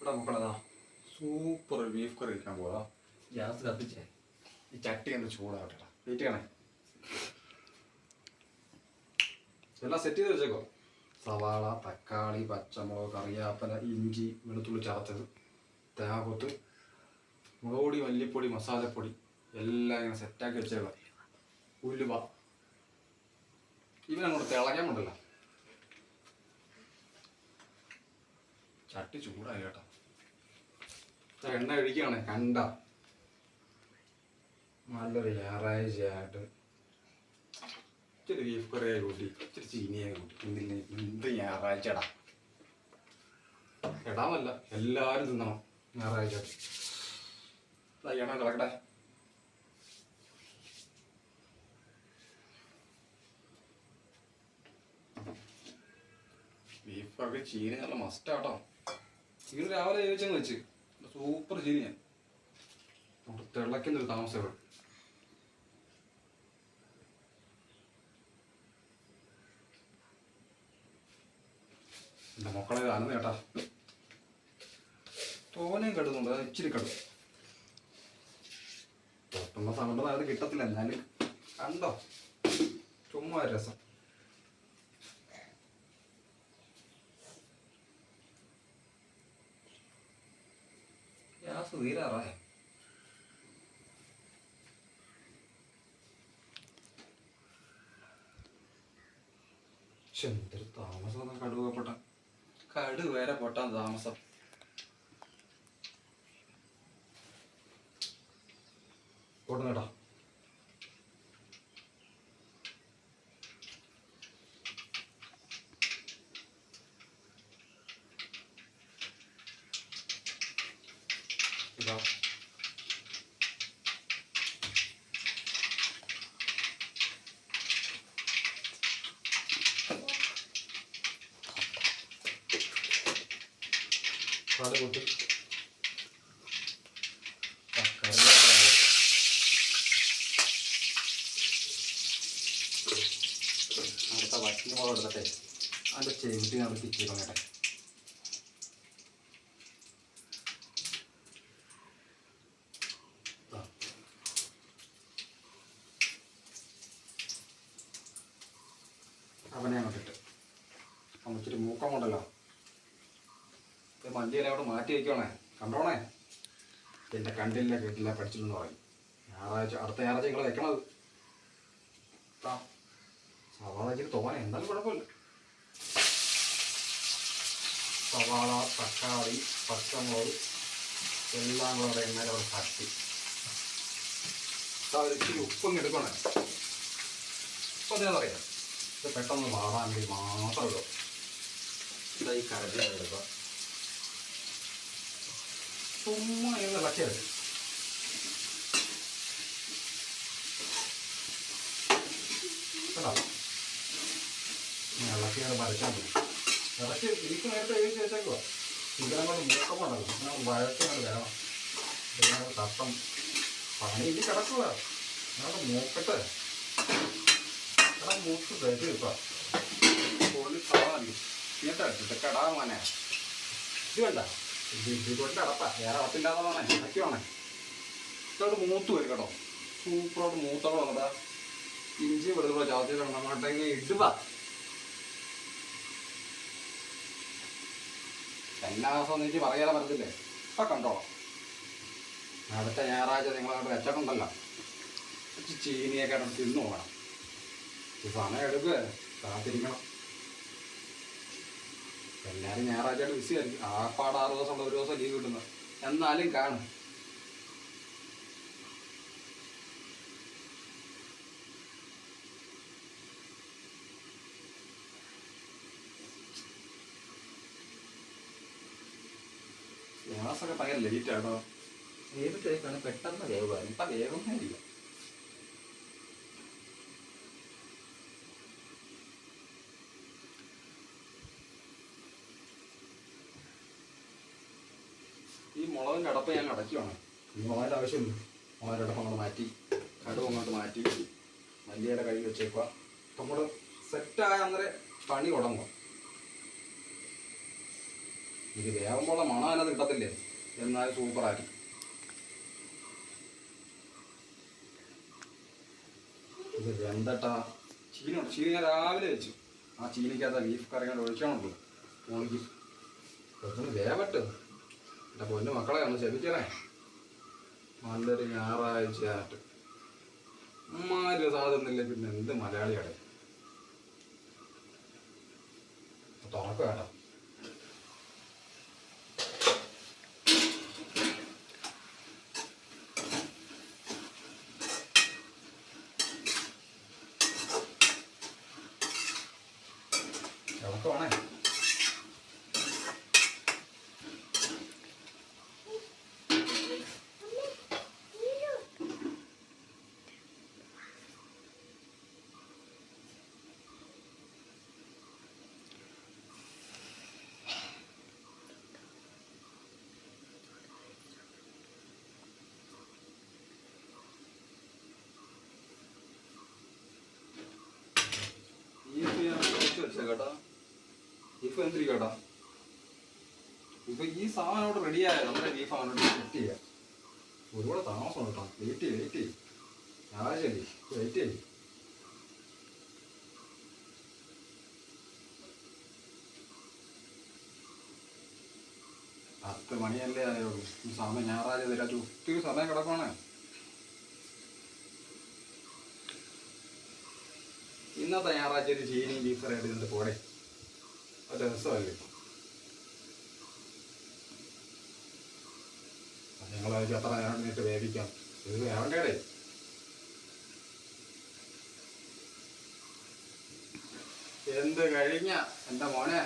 ഇവിടെ മക്കളതാ super beef കറി വെക്കാൻ പോകാ. ഗ്യാസ് കത്തിച്ചേ ഈ ചട്ടി ഒന്ന് ചൂടാവട്ടെ. വെയിറ്റ് ചെയ്യണേ. എല്ലാം സെറ്റ് ചെയ്ത് വെച്ചേക്കോ. സവാള, തക്കാളി, പച്ചമുളക്, കറിവേപ്പില, ഇഞ്ചി, വെളുത്തുള്ളി ചതച്ചത്, തേങ്ങാക്കൊത്ത്, മുളക് പൊടി, മല്ലിപ്പൊടി, മസാലപ്പൊടി എല്ലാം ഇങ്ങനെ സെറ്റാക്കി വെച്ചേക്കോ. ഉലുവ ഇവനങ്ങോട്ട് തിളയ്ക്കാൻ കൊണ്ടല്ല. ചട്ടി ചൂടായി കേട്ടോ. എണ്ണ ഒഴിക്കുകയാണെ കണ്ട നല്ലൊരു ഞായറാഴ്ചയായിട്ട് ഇച്ചിരി ബീഫ് കറിയായി കൂട്ടി, ഇച്ചിരി ചീനിയായി കൂട്ടി. എന്ത് ഞായറാഴ്ച ഇടാമല്ല, എല്ലാവരും തിന്നണം ഞായറാഴ്ച. എണ്ണ തിളക്കട്ടെ. ബീഫൊക്കെ ചീനി നല്ല മസ്റ്റാട്ടോ. ചീനി രാവിലെ ചോദിച്ചെന്ന് വെച്ച് സൂപ്പർ ചീനിയാ. അവിടെ തിളയ്ക്കുന്നൊരു താമസം ഇവിടെ. എൻ്റെ മക്കളെ അനന്ന് കേട്ടാ തോനെയും കെടുന്നുണ്ട്. അത് ഇച്ചിരി കെടും. പൊട്ടുന്ന സൗണ്ട് അത് കിട്ടത്തില്ല. എന്നാലും കണ്ടോ ചുമ്മാ രസം. ഗ്യാസ് തീരാറായ. എന്തൊരു താമസം. കടുക് വരെ പൊട്ടാൻ താമസം. പൊട്ടുന്നേട്ടാ. ഇതാ കടുക് പൊട്ടി. അടുത്ത വറ്റൽമുളക് എടുക്കട്ടെ. അതിൻ്റെ ചെവിട്ടി നമുക്ക് ഇച്ചിരിക്കട്ടെ. അവനെ അങ്ങോട്ടിട്ട് ഇച്ചിരി മൂക്കം കൊണ്ടല്ലോ. മല്ലിയില അവിടെ മാറ്റി വയ്ക്കണേ. കണ്ടോണേ. പിന്നെ കണ്ടില്ല കേട്ടില്ല പഠിച്ചില്ലെന്ന് പറയും. അടുത്ത ഞായറാഴ്ച നിങ്ങൾ വെക്കണത്. സവാള ഇച്ചിരി തോനെ എന്തായാലും കുഴപ്പമില്ല. സവാള, തക്കാളി, പച്ചമുളക് എല്ലാം കൂടെ എണ്ണയിൽ അവിടെ തട്ടി ഇച്ചിരി ഉപ്പും എടുക്കണേ. അപ്പം എന്താണെന്നറിയാം, ഇത് പെട്ടെന്ന് വാടാൻ വേണ്ടി മാത്രം ഇടും. ഈ കരടിനെ എടുക്കുക. ചുമ്മാ ഇങ്ങനെ ഇളക്കിയത്. കേട്ടോ, ഇളക്കിയത് വരച്ചാൽ മതി. ഇറക്കി ബീഫ് നേരത്തെ എഴുതി വെച്ചേക്കുക. ഇതിനങ്ങോട്ട് മൂക്കമുണ്ടല്ലോ, അങ്ങനെ വഴക്കങ്ങോട്ട് വേണം. ഇതിനകത്ത് തട്ടം പണി ഇനി കിടക്കുക. അങ്ങോട്ട് മൂക്കട്ടെ. മൂത്ത് തേച്ച് വെക്കുക. പൊള്ളി കളാതി കേട്ടോ. ഇതൊക്കെ ഇടാൻ മോനെ. ഇത് വേണ്ട, ഇതുകൊണ്ട് അടപ്പാ. വേറെ അടപ്പില്ലാതെ വേണേ അടയ്ക്കുവാണേ. ഇതോട് മൂത്ത് വരും കേട്ടോ. സൂപ്പറോട് മൂത്തോളം വന്നതാ. ഇഞ്ചി വെളുത്തുള്ള ചാത്തി വേണം അങ്ങോട്ടേക്ക് ഇടുക. എല്ലാ ദിവസവും നീട്ടി പറയാതെ പറ്റത്തില്ലേ. ഇപ്പം കണ്ടോളാം. അടുത്ത ഞായറാഴ്ച നിങ്ങളങ്ങോട്ട് വെച്ചിട്ടുണ്ടല്ലോ, ചീനിയൊക്കെ ഇടം തിന്നു പോകണം. സമയം എടുക്കുക, കാത്തിരിക്കണം. എല്ലാവരും ഞായറാഴ്ചയായിട്ട് ബിസി ആയിരിക്കും. ആപ്പാട് 6 ദിവസമുള്ള ഒരു ദിവസം ലീവ് കിട്ടുന്നത്. എന്നാലും കാണും. ഗ്യാസൊക്കെ ഭയങ്കര ലേറ്റ് ആണോ. നേരത്തേക്കാണ് പെട്ടെന്ന് വേഗം. ഇപ്പം വേഗമേ ഇല്ല. ഈ മുളകിൻ്റെ അടപ്പ് ഞാൻ അടയ്ക്കുവാണ്. ഈ മുളകിൻ്റെ ആവശ്യമില്ല. മുളകിൻ്റെ അടപ്പ് അങ്ങോട്ട് മാറ്റി, കടുവ് അങ്ങോട്ട് മാറ്റി, മല്ലിയില കഴുകി വെച്ചേക്കുക. നമ്മൾ സെറ്റായ അന്നേരം പണി തുടങ്ങുക. ഇത് വേകുമ്പോഴുള്ള മണം അതിനകത്ത് കിട്ടത്തില്ലേ, എന്നാൽ സൂപ്പറായിരിക്കും. ഇത് വെന്തട്ടാ ചീനുണ്ട്. ചീനി ഞാൻ രാവിലെ വെച്ചു. ആ ചീനിക്കകത്ത് ബീഫ് കറി കൊണ്ട് ഒഴിക്കണമല്ലോ മോളിക്ക്. കുറച്ചൊന്ന് വേവട്ട് എൻ്റെ പൊന്നു മക്കളെ ഒന്ന് ക്ഷമിക്കണേ. നല്ലൊരു ഞായറാഴ്ചയായിട്ട് ഉമ്മാര് സാധനമില്ല, പിന്നെ എന്ത് മലയാളിയാണ് തുറക്ക കേട്ടോ. ഇളക്കമാണേ. കേട്ടോ ബീഫ് എന്തിരി കേട്ടോ. ഇപ്പൊ ഈ സാധനം അവിടെ റെഡിയായ നമ്മുടെ ബീഫ് അങ്ങോട്ട് സെറ്റ് ചെയ്യാം. ഒരുപാട് താമസം കേട്ടോ. വെയിറ്റ് ചെയ്യും ഞായറാഴ്ച വെയിറ്റ് ചെയ്യും. 10 മണിയല്ലേ ആയുള്ളൂ. ഈ സമയം ഞായറാഴ്ച തരാം. ഒത്തിരി സമയം കിടക്കുവാണ്. ഇന്നത്തെ ഞായറാഴ്ച ഒരു ചീനിയും ബീഫ് കറിയായിട്ട് ഇതിൻ്റെ പോടെ ഒരു രസമല്ലേ. ഞങ്ങളായിരിക്കും അത്ര നേരം നീട്ട് വേവിക്കാം. ഇത് വേണ്ടേടേ. എന്ത് കഴിഞ്ഞ എൻ്റെ മോനെ.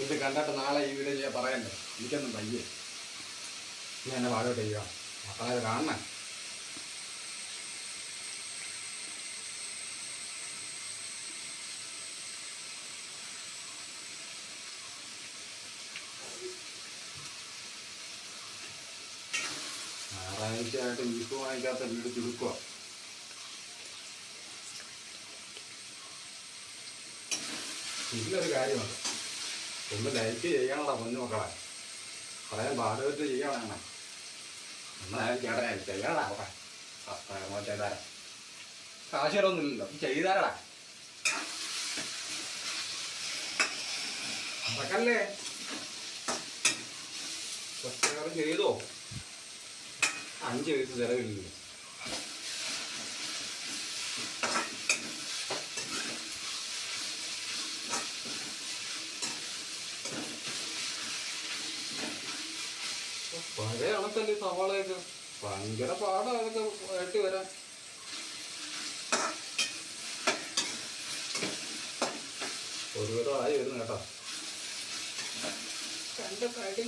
ഇത് കണ്ടിട്ട് നാളെ ഈ വീഡിയോ ചെയ്യാൻ പറയണ്ടേ. എനിക്കൊന്നും വയ്യേ. ഇനി എന്നെ പാടോട്ട് ചെയ്യുക. മക്കളെ ഇത് കാണണേ. ഞായറാഴ്ചയായിട്ട് ബീഫ് വാങ്ങിക്കാത്ത വീട് ചുരുക്കുക. ഇതിലൊരു കാര്യമുണ്ട്. ഒന്ന് ലൈക്ക് ചെയ്യണടാ പൊന്നു മക്കളെ. പറയാൻ പാടുപറ്റ് ചെയ്യണേ. എന്നാലും ചേട്ടാ ചെയ്യണടാ അവിടെ സബ്സ്ക്രൈബ് ചെയ്താരാ. കാശ് തരൊന്നുമില്ലല്ലോ, ചെയ്താരടാ. അതൊക്കല്ലേ സബ്സ്ക്രൈബ് ചെയ്തോ. 5 പൈസ ചിലവില്ലല്ലോ. പഴയ കണക്കല്ലേ സവാളയൊക്കെ. ഭയങ്കര പാടാ അതൊക്കെ വേട്ടി വരാൻ. ഒരുവിധം ആയി വരുന്നു കേട്ടോ. കണ്ട കടി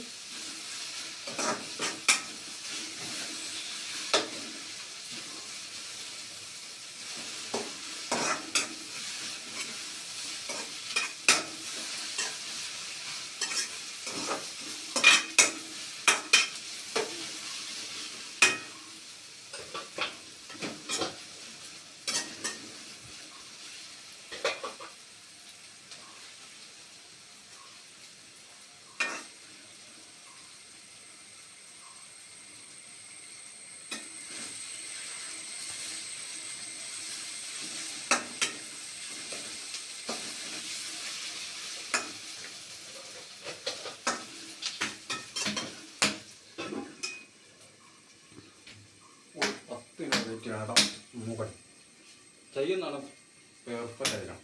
കേട്ടോ. മൂക്കടി ചെയ്യുന്നതാണ് പെർഫെക്റ്റ് ആയിരിക്കണം.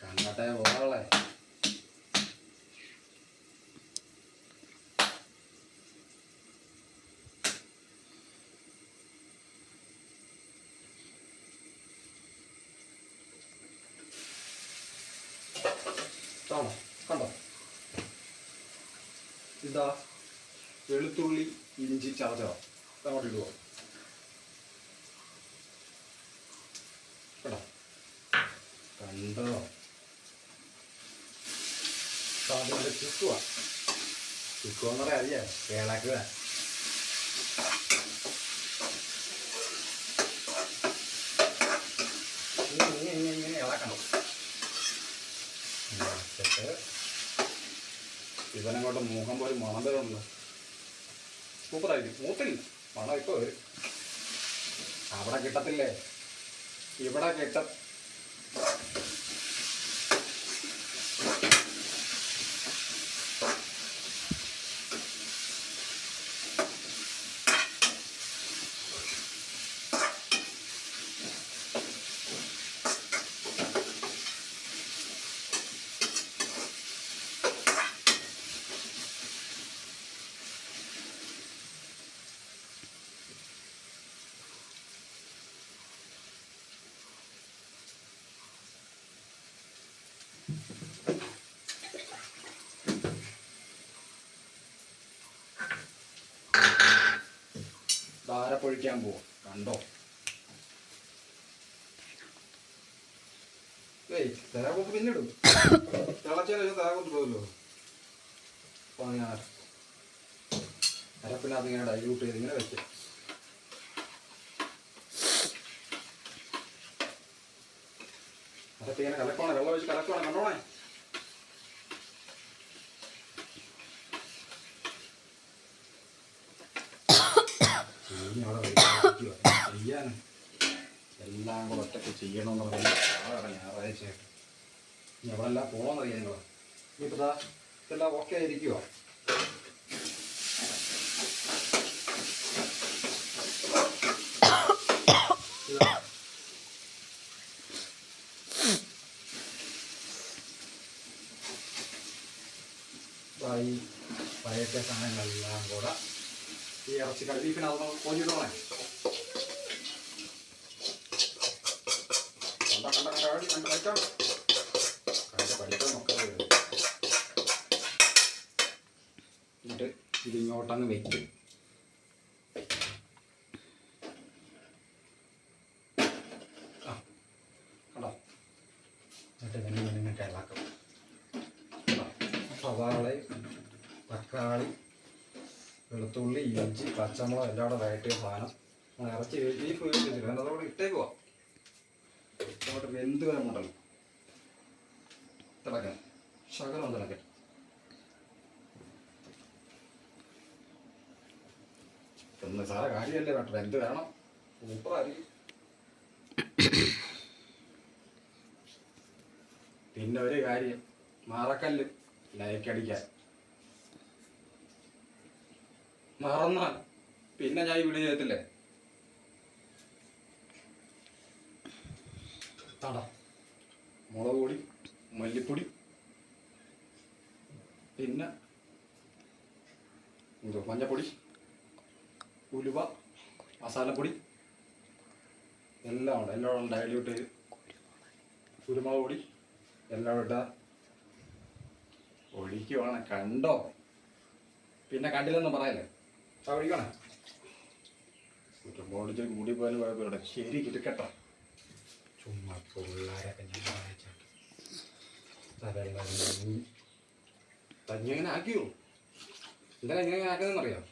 കണ്ടട്ടെ പോകളെ. കാണോ ഇതാ വെളുത്തുള്ളി ഇഞ്ചി ചതച്ചോ അങ്ങോട്ട് ഇടുവോ കേട്ടോ കണ്ടോ അതിൻ്റെ ചുക്കുവെന്ന് പറയാം അറിയാം കേളാക്കുക ഇങ്ങനെ ഇളക്കണം ഇവനങ്ങോട്ട് മുഖം പോലെ മണം തരുന്നുണ്ട് സൂപ്പറായിരിക്കും മൂത്തില്ല മണം ഇപ്പോൾ വരും അവിടെ കിട്ടത്തില്ലേ ഇവിടെ കിട്ട ധാരപ്പൊഴിക്കാൻ പോവാം കണ്ടോ തേങ്ങാക്കൊത്ത് പിന്നെ ഇടും തിളച്ചതിന് തേങ്ങാക്കൊത്ത് ഇടുമല്ലോ 16 അരപ്പിനകത്ത് ഇങ്ങനെ ഡൈല്യൂട്ട് ചെയ്ത് ഇങ്ങനെ വെക്കാം അരപ്പ് ഇങ്ങനെ കലക്കോണേ വെള്ളം ഒഴിച്ച് കലക്കോണേ കണ്ടോണേ ചെയ്യാനും എല്ലാം കൂടെ ഒറ്റയ്ക്ക് ചെയ്യണമെന്ന് പറഞ്ഞാൽ ഞായറാഴ്ചയായിട്ട് ഇനി എവിടെല്ലാം പോകണമെന്നറിയാം നിങ്ങൾ ഇനിയിപ്പോൾ ഇതെല്ലാം ഓക്കെ ആയിരിക്കുമോ ഈ പഴയ സാധനങ്ങളെല്ലാം കൂടെ ഈ ഇറച്ചി കറി ബീഫിനകത്ത് നമുക്ക് കോഴിയിടണേ എന്നിട്ട് ഇതിങ്ങോട്ടങ്ങ് വെക്കും കണ്ടോ എന്നിട്ട് ഇങ്ങനെ ഇളക്കും സവാള തക്കാളി വെളുത്തുള്ളി ഇഞ്ചി പച്ചമുളക് എല്ലാം കൂടെ വഴറ്റിയ സാധനം ഇറച്ചി ബീഫ് വേവിച്ചിട്ട് അതോടെ ഇട്ടേക്കുവാ അങ്ങോട്ട് വെന്ത് വരമുണ്ടല്ലോ തിളക്കണം ശകലം തിളക്കണം ഒന്ന് സാറ കാര്യമല്ലേ വേണ്ട എന്ത് വേണം സൂപ്പറായിരിക്കും പിന്നെ ഒരു കാര്യം മറക്കല്ല് ലൈക്ക് അടിക്കാൻ മറന്നാൽ പിന്നെ ഞാൻ ഈ വീഡിയോ ചെയ്യത്തില്ലേ തട മുളക് പൊടി മല്ലിപ്പൊടി പിന്നെ മഞ്ഞപ്പൊടി ഉലുവ മസാലപ്പൊടി എല്ലാം ഉണ്ട് എല്ലാം ഡൈല്യൂട്ട് ചെയ്ത് കുരുമുളക് പൊടി എല്ലാം ഇട്ടാൽ ഒഴിക്കുവാണ് കണ്ടോ പിന്നെ കണ്ടില്ലെന്ന് പറയല്ലേ ഒഴിക്കണേ കുരുമുളക് കൂടി പോയാലും കുഴപ്പമില്ല ശരി കിട്ടട്ടോ ചുമ്മാ പിള്ളേരൊക്കെ തഞ്ഞിങ്ങനെ ആക്കിയോ എന്തായാലും എങ്ങനെ ആക്കുന്നതെന്ന് അറിയാം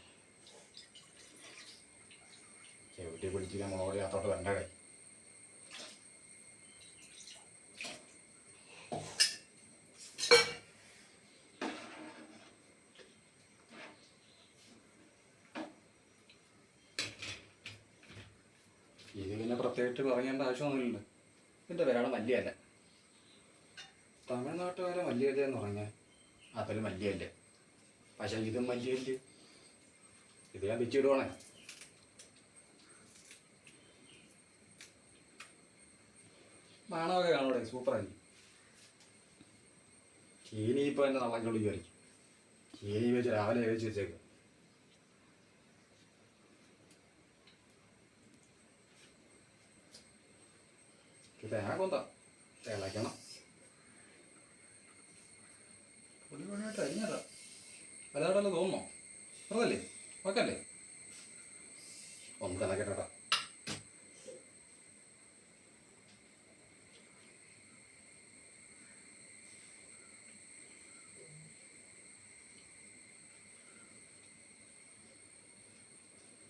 ചെവിട്ടി പിടിച്ചില്ല മുളക് അത്തോട്ട് വേണ്ടേ ഇത് പിന്നെ പ്രത്യേകിച്ച് പറയേണ്ട ആവശ്യമൊന്നുമില്ല ഇതിൻ്റെ പേരാണ് മല്ലിയല്ല തമിഴ്നാട്ടുകാരെ മല്ലിയല്ല എന്ന് പറഞ്ഞാൽ അതിൽ മല്ലിയല്ല പക്ഷേ ഇതും മല്ലിയല്ല ഇത് ഞാൻ വെച്ചിടുവാണേ മണമൊക്കെ കാണൂടെ സൂപ്പറായി ചീനി ഇപ്പോൾ എൻ്റെ നള്ളക്കുള്ളി കയറി ചീനി വെച്ച് രാവിലെ വേവിച്ച് വെച്ചേക്കും തേങ്ങ കൊന്താ തിളയ്ക്കണം പൊടി പൊടിയായിട്ട് അരിഞ്ഞതാ വലുതായിട്ടല്ലേ തോന്നുന്നോ? അതല്ലേ ഓക്കല്ലേ? ഒന്ന് തിളക്കട്ടെ.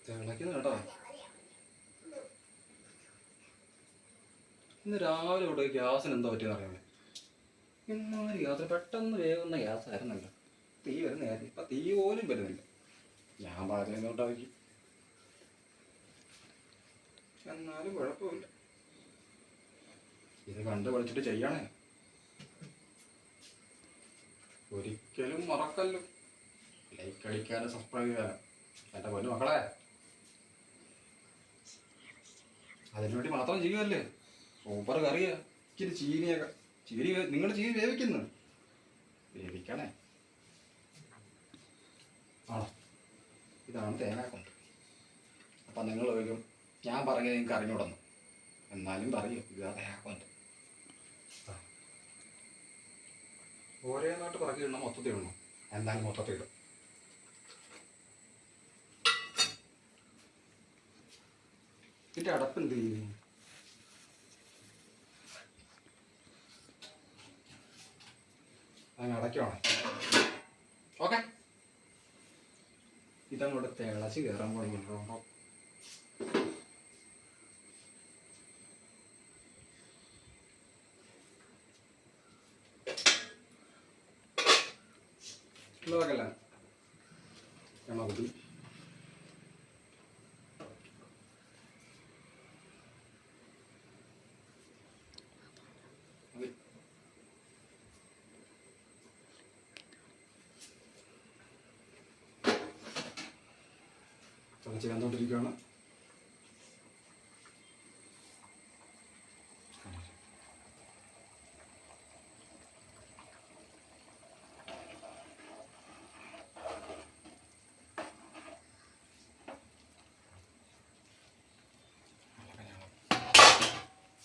തിളയ്ക്കുന്നു കേട്ടോ. ഇന്ന് രാവിലെ ഇവിടെ ഗ്യാസിന് എന്താ പറ്റിയെന്ന് അറിയാമേ? ഇന്നൊരു ഗ്യാസ് പെട്ടെന്ന് വേകുന്ന ഗ്യാസ് ആയിരുന്നല്ലോ. തീ വരുന്നതായിരുന്നു. ഇപ്പം തീ പോലും വരുന്നില്ല. ഞാൻ പറയുന്നോണ്ടായിരിക്കും. എന്നാലും കുഴപ്പമില്ല. ഇത് കണ്ടു പഠിച്ചിട്ട് ചെയ്യണേ. ഒരിക്കലും മറക്കല്ലോ. ലൈക്ക് അടിക്കാനും സബ്സ്ക്രൈബ് ചെയ്യാനും. എൻ്റെ പൊന്നു മക്കളെ, അതിനുവേണ്ടി മാത്രം ചെയ്യുമല്ലേ? സൂപ്പർ കറിയാ. ഇച്ചിരി ചീനിയൊക്കെ. നിങ്ങൾ ചീനി വേവിക്കുന്നു. വേവിക്കണേ. ആണോ? ഇതാണ് തേങ്ങാക്കൊണ്ട്. അപ്പം നിങ്ങൾ ചോദിക്കും, ഞാൻ പറഞ്ഞത് നിങ്ങൾക്ക് അറിഞ്ഞുവിടുന്നു. എന്നാലും പറയൂ, ഇതാ തേങ്ങാക്കൊണ്ട്. ഓരോന്നായിട്ട് പറക്കി ഇടണം, മൊത്തത്തിൽ ഇടണം. എന്തായാലും മൊത്തത്തിൽ ഇടും. ഇതിൻ്റെ അടപ്പ് എന്ത് ചെയ്യും? അങ്ങ് അടയ്ക്കുവാണ്. ഓക്കെ, ഇതങ്ങോട്ട് തിളച്ച് കയറാൻ പോകുമ്പോൾ ഉള്ളതൊക്കെയല്ല എണ്ണ കുത്തി തിളച്ച് കണ്ടോണ്ടിരിക്കുകയാണ്.